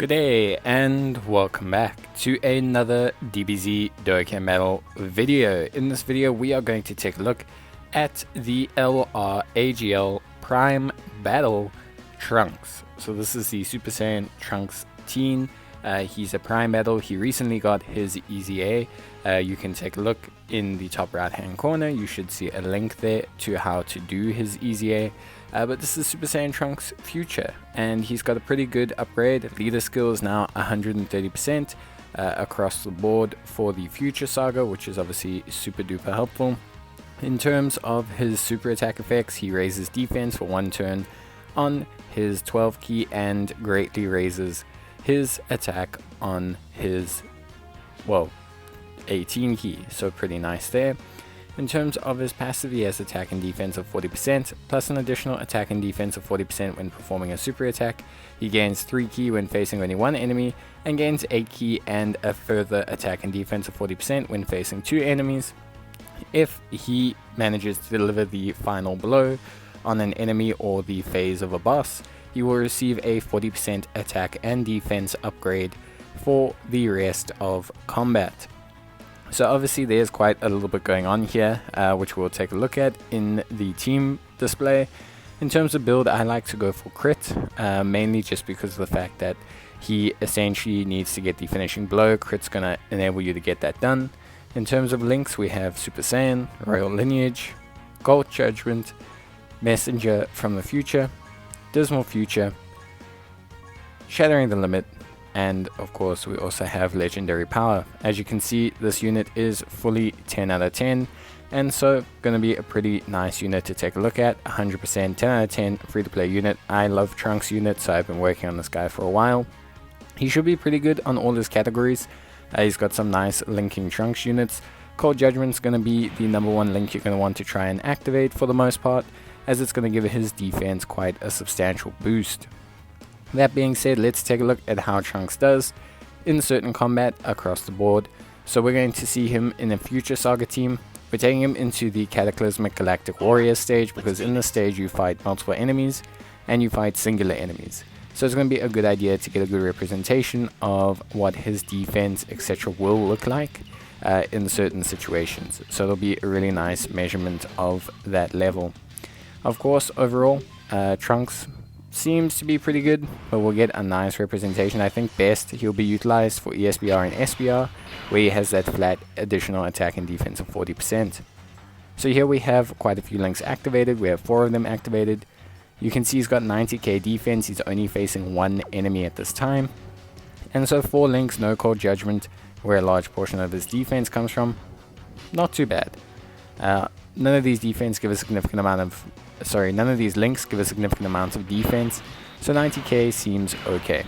Good day and welcome back to another DBZ Dokkan Battle video. In this video we are going to take a look at the LRAGL Prime Battle Trunks. So this is the Super Saiyan Trunks teen. He's a Prime Battle. He recently got his EZA. You can take a look in the top right hand corner. You should see a link there to how to do his EZA. But this is Super Saiyan Trunks Future, and he's got a pretty good upgrade. Leader skill is now 130% across the board for the Future Saga, which is obviously super duper helpful. In terms of his super attack effects, he raises defense for 1 turn on his 12 key and greatly raises his attack on his 18 key, so pretty nice there. In terms of his passive, he has attack and defense of 40%, plus an additional attack and defense of 40% when performing a super attack. He gains 3 key when facing only one enemy, and gains 8 key and a further attack and defense of 40% when facing 2 enemies. If he manages to deliver the final blow on an enemy or the phase of a boss, he will receive a 40% attack and defense upgrade for the rest of combat. So obviously there's quite a little bit going on here, which we'll take a look at in the team display. In terms of build, I like to go for crit, mainly just because of the fact that he essentially needs to get the finishing blow. Crit's going to enable you to get that done. In terms of links, we have Super Saiyan, Royal Lineage, Gold Judgment, Messenger from the Future, Dismal Future, Shattering the Limit, and of course we also have Legendary Power. As you can see, this unit is fully 10 out of 10, and so going to be a pretty nice unit to take a look at. 100% 10 out of 10 free to play unit. I love Trunks units, so I've been working on this guy for a while. He should be pretty good on all his categories. He's got some nice linking Trunks units. Cold Judgment's going to be the #1 link you're going to want to try and activate for the most part, as it's going to give his defense quite a substantial boost. That being said, let's take a look at how Trunks does in certain combat across the board. So we're going to see him in a Future Saga team. We're taking him into the Cataclysmic Galactic Warrior stage, because in this stage you fight multiple enemies and you fight singular enemies. So it's going to be a good idea to get a good representation of what his defense etc. will look like in certain situations. So it'll be a really nice measurement of that level. Of course, overall, Trunks seems to be pretty good, but we'll get a nice representation. I think best he'll be utilized for ESBR and SBR, where he has that flat additional attack and defense of 40%. So here we have quite a few links activated. We have 4 of them activated. You can see he's got 90k defense. He's only facing 1 enemy at this time, and so 4 links, no Cold Judgment, where a large portion of his defense comes from. Not too bad. None of these defense give a significant amount of none of these links give a significant amount of defense, so 90k seems okay.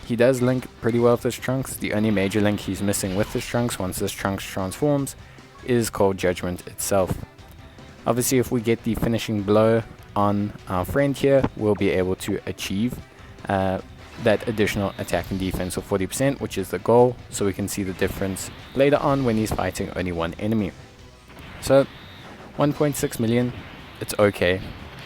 He does link pretty well with this Trunks. The only major link he's missing with this Trunks, once this Trunks transforms, is Cold Judgment itself. Obviously, if we get the finishing blow on our friend here, we'll be able to achieve that additional attack and defense of 40%, which is the goal, so we can see the difference later on when he's fighting only 1 enemy. So 1.6 million, it's okay.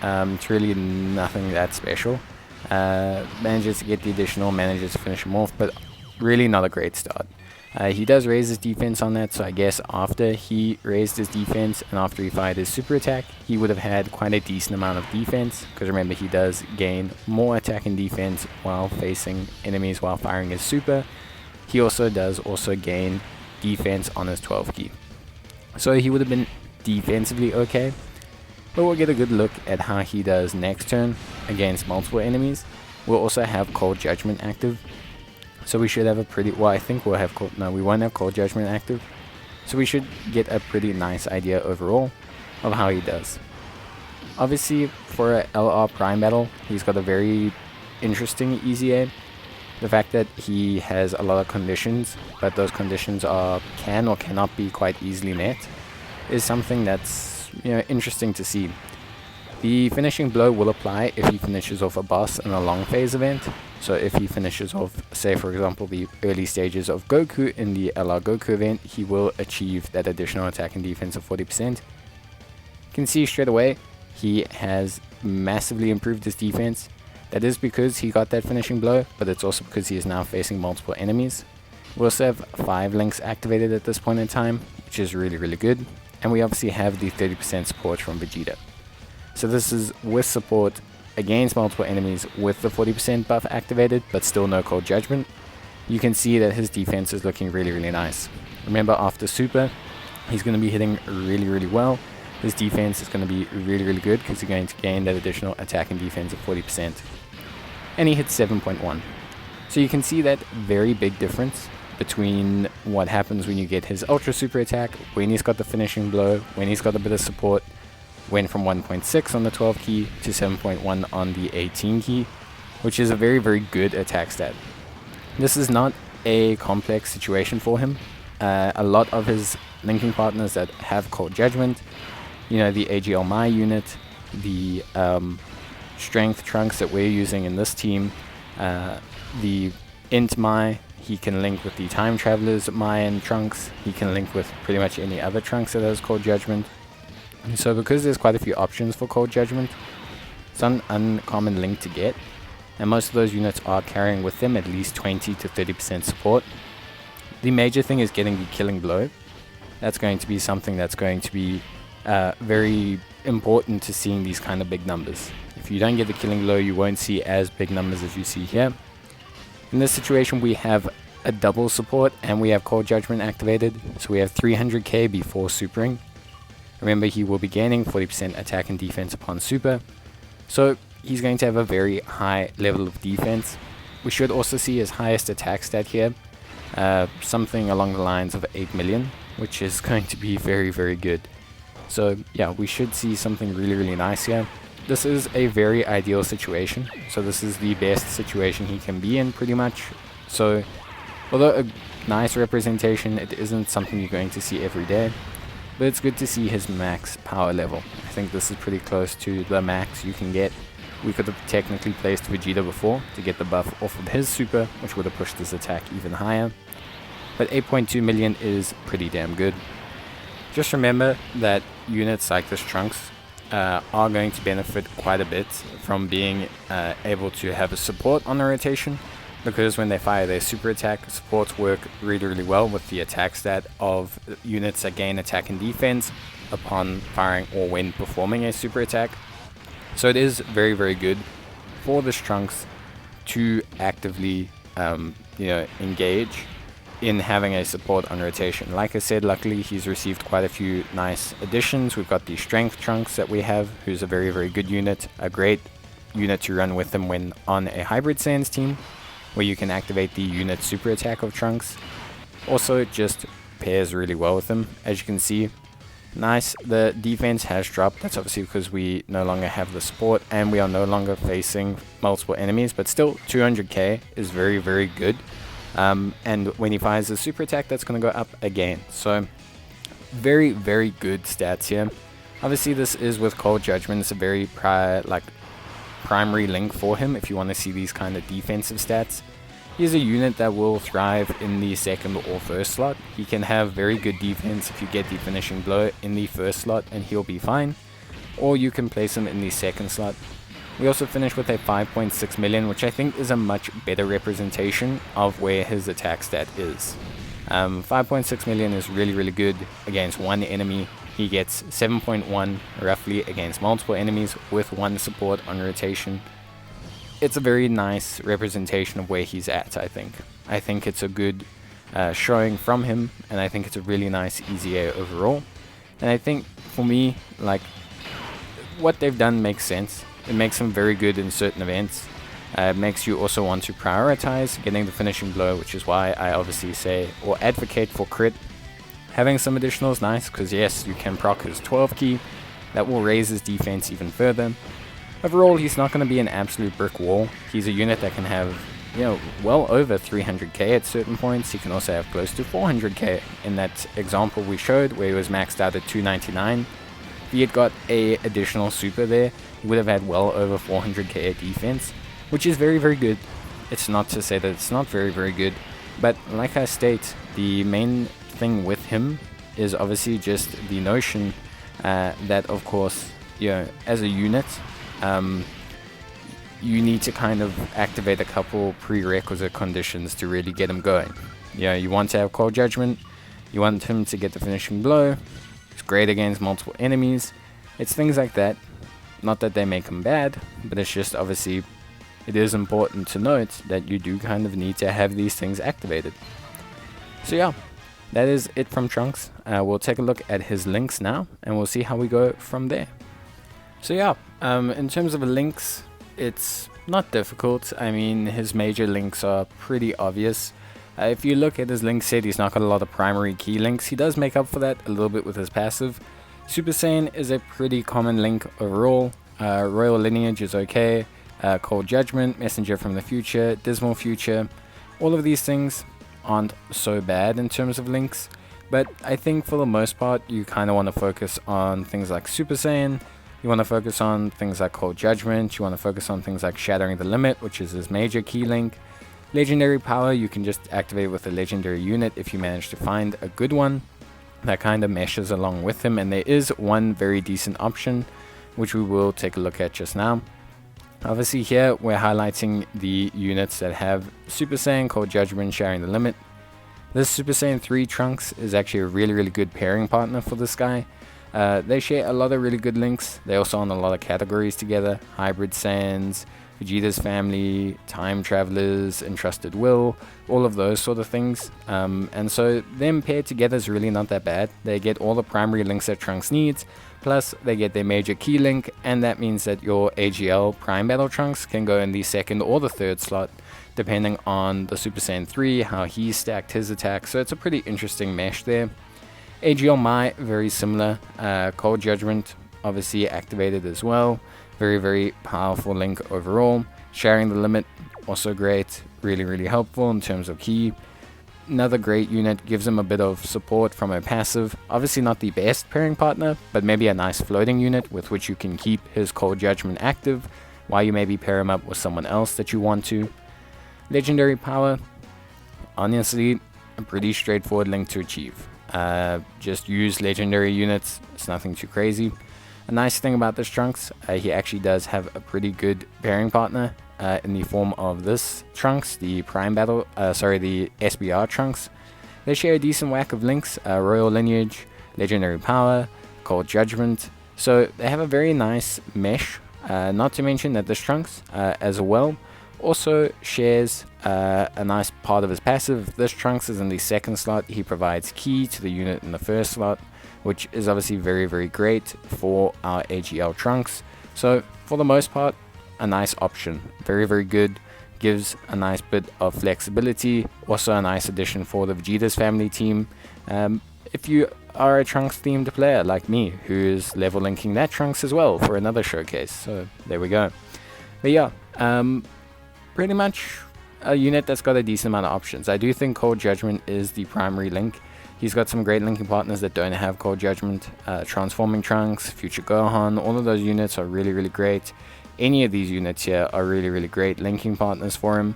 It's really nothing that special. Manages to get the additional, manages to finish him off, but really not a great start. He does raise his defense on that, so I guess after he raised his defense and after he fired his super attack, he would have had quite a decent amount of defense, because remember, he does gain more attack and defense while facing enemies while firing his super. He also does gain defense on his 12 key. So he would have been defensively okay, but we'll get a good look at how he does next turn against multiple enemies. We'll also have Cold Judgment active, so we should have a pretty, I think we'll have we won't have Cold Judgment active, so we should get a pretty nice idea overall of how he does. Obviously, for a LR Prime Battle, he's got a very interesting EZA. The fact that he has a lot of conditions, but those conditions can or cannot be quite easily met, is something that's interesting to see. The finishing blow will apply if he finishes off a boss in a long phase event. So if he finishes off, say for example, the early stages of Goku in the LR Goku event, he will achieve that additional attack and defense of 40%. You can see straight away he has massively improved his defense. That is because he got that finishing blow, but it's also because he is now facing multiple enemies. We also have 5 links activated at this point in time, which is really good. And we obviously have the 30% support from Vegeta. So this is with support against multiple enemies with the 40% buff activated, but still no Cold Judgment. You can see that his defense is looking really nice. Remember, after Super, he's going to be hitting really well. His defense is going to be really good because he's going to gain that additional attack and defense of 40%. And he hits 7.1. So you can see that very big difference between what happens when you get his Ultra Super attack, when he's got the finishing blow, when he's got a bit of support. Went from 1.6 on the 12 key to 7.1 on the 18 key, which is a very good attack stat. This is not a complex situation for him. A lot of his linking partners that have Cold Judgment, you know, the AGL Mai unit, the Strength Trunks that we're using in this team, the Int Mai, he can link with the Time Travelers Mai and Trunks, he can link with pretty much any other Trunks that has Cold Judgment. So because there's quite a few options for Cold Judgment, it's an uncommon link to get, and most of those units are carrying with them at least 20 to 30% support. The major thing is getting the Killing Blow. That's going to be something that's going to be very important to seeing these kind of big numbers. If you don't get the Killing Blow, you won't see as big numbers as you see here. In this situation, we have a double support and we have Cold Judgment activated, so we have 300k before supering. Remember, he will be gaining 40% attack and defense upon super, so he's going to have a very high level of defense. We should also see his highest attack stat here, something along the lines of 8 million, which is going to be very good. So yeah, we should see something really nice here. This is a very ideal situation, so this is the best situation he can be in pretty much. So although a nice representation, it isn't something you're going to see every day. But it's good to see his max power level. I think this is pretty close to the max you can get. We could have technically placed Vegeta before to get the buff off of his super, which would have pushed his attack even higher. But 8.2 million is pretty damn good. Just remember that units like this Trunks are going to benefit quite a bit from being able to have a support on the rotation, because when they fire their super attack, supports work really well with the attack stat of units that gain attack and defense upon firing or when performing a super attack. So it is very good for this Trunks to actively engage in having a support on rotation. Like I said, luckily he's received quite a few nice additions. We've got the Strength Trunks that we have, who's a very good unit, a great unit to run with him when on a Hybrid Saiyans team, where you can activate the unit super attack of Trunks. Also, it just pairs really well with him. As you can see, nice, the defense has dropped. That's obviously because we no longer have the support and we are no longer facing multiple enemies, but still 200k is very good. And when he fires the super attack, that's going to go up again. So very good stats here. Obviously this is with Cold Judgment. It's a very primary link for him if you want to see these kind of defensive stats. He's a unit that will thrive in the second or first slot. He can have very good defense if you get the finishing blow in the first slot and he'll be fine, or you can place him in the second slot. We also finished with a 5.6 million, which I think is a much better representation of where his attack stat is. 5.6 million is really good against one enemy. He gets 7.1 roughly against multiple enemies with one support on rotation. It's a very nice representation of where he's at, I think. I think it's a good showing from him, and I think it's a really nice easy A overall. And I think for me, what they've done makes sense. It makes him very good in certain events. It makes you also want to prioritize getting the finishing blow, which is why I obviously say or advocate for crit. Having some additional is nice, because yes, you can proc his 12 key. That will raise his defense even further. Overall, he's not going to be an absolute brick wall. He's a unit that can have, well over 300k at certain points. He can also have close to 400k in that example we showed where he was maxed out at 299. If he had got a additional super there, he would have had well over 400k at defense, which is very good. It's not to say that it's not very good, but like I state, the main thing with him is obviously just the notion that, of course, as a unit, you need to kind of activate a couple prerequisite conditions to really get him going. Yeah, you want to have Cold Judgment, you want him to get the finishing blow, it's great against multiple enemies. It's things like that. Not that they make him bad, but it's just obviously it is important to note that you do kind of need to have these things activated. So yeah, that is it from Trunks. We'll take a look at his links now, and we'll see how we go from there. So yeah, in terms of the links, it's not difficult. I mean, his major links are pretty obvious. If you look at his link set, he's not got a lot of primary key links. He does make up for that a little bit with his passive. Super Saiyan is a pretty common link overall. Royal Lineage is okay. Cold Judgment, Messenger from the Future, Dismal Future. All of these things aren't so bad in terms of links. But I think for the most part, you kind of want to focus on things like Super Saiyan. You want to focus on things like Cold Judgment. You want to focus on things like Shattering the Limit, which is his major key link. Legendary Power, you can just activate with a legendary unit if you manage to find a good one that kind of meshes along with him, and there is one very decent option which we will take a look at just now. Obviously here we're highlighting the units that have Super Saiyan, Cold Judgment, Shattering the Limit. This Super Saiyan 3 Trunks is actually a really good pairing partner for this guy. They share a lot of really good links. They also own a lot of categories together: Hybrid Saiyans, Vegeta's family, Time Travelers, Entrusted Will, all of those sort of things. And so them paired together is really not that bad. They get all the primary links that Trunks needs, plus they get their major key link, and that means that your AGL Prime Battle Trunks can go in the second or the third slot, depending on the Super Saiyan 3, how he stacked his attack. So it's a pretty interesting mesh there. AGL Mai, very similar. Cold Judgment, obviously activated as well. Very powerful link overall. Sharing the Limit, also great. Really helpful in terms of key. Another great unit, gives him a bit of support from a passive. Obviously not the best pairing partner, but maybe a nice floating unit with which you can keep his Cold Judgment active while you maybe pair him up with someone else that you want to. Legendary Power, honestly, a pretty straightforward link to achieve. Just use legendary units, it's nothing too crazy. A nice thing about this Trunks, he actually does have a pretty good pairing partner in the form of this Trunks, the the SBR Trunks. They share a decent whack of links: Royal Lineage, Legendary Power, Cold Judgment. So they have a very nice mesh. Not to mention that this Trunks as well also shares a nice part of his passive. This Trunks is in the second slot. He provides key to the unit in the first slot, which is obviously very great for our AGL Trunks. So for the most part, a nice option. Very good. Gives a nice bit of flexibility. Also a nice addition for the Vegeta's family team. If you are a Trunks themed player like me, who's level linking that Trunks as well for another showcase. So there we go. But yeah, pretty much a unit that's got a decent amount of options. I do think Cold Judgment is the primary link. He's got some great linking partners that don't have Cold Judgment. Transforming Trunks, Future Gohan, all of those units are really great. Any of these units here are really great linking partners for him.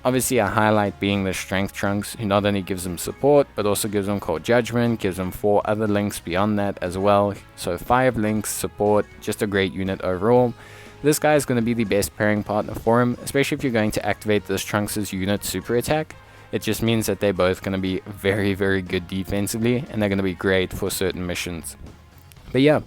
Obviously a highlight being the Strength Trunks, who not only gives him support, but also gives him Cold Judgment, gives him 4 other links beyond that as well. So 5 links, support, just a great unit overall. This guy is going to be the best pairing partner for him, especially if you're going to activate this Trunks' unit super attack. It just means that they're both going to be very good defensively, and they're going to be great for certain missions. But yeah,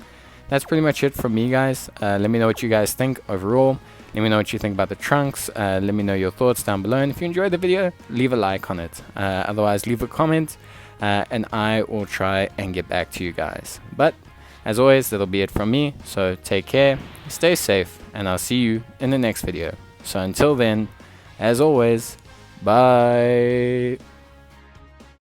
that's pretty much it from me, guys. Let me know what you guys think overall. Let me know what you think about the Trunks. Let me know your thoughts down below, and if you enjoyed the video, leave a like on it. Otherwise, leave a comment, and I will try and get back to you guys. But as always, that'll be it from me. So take care, stay safe, and I'll see you in the next video. So until then, as always, bye.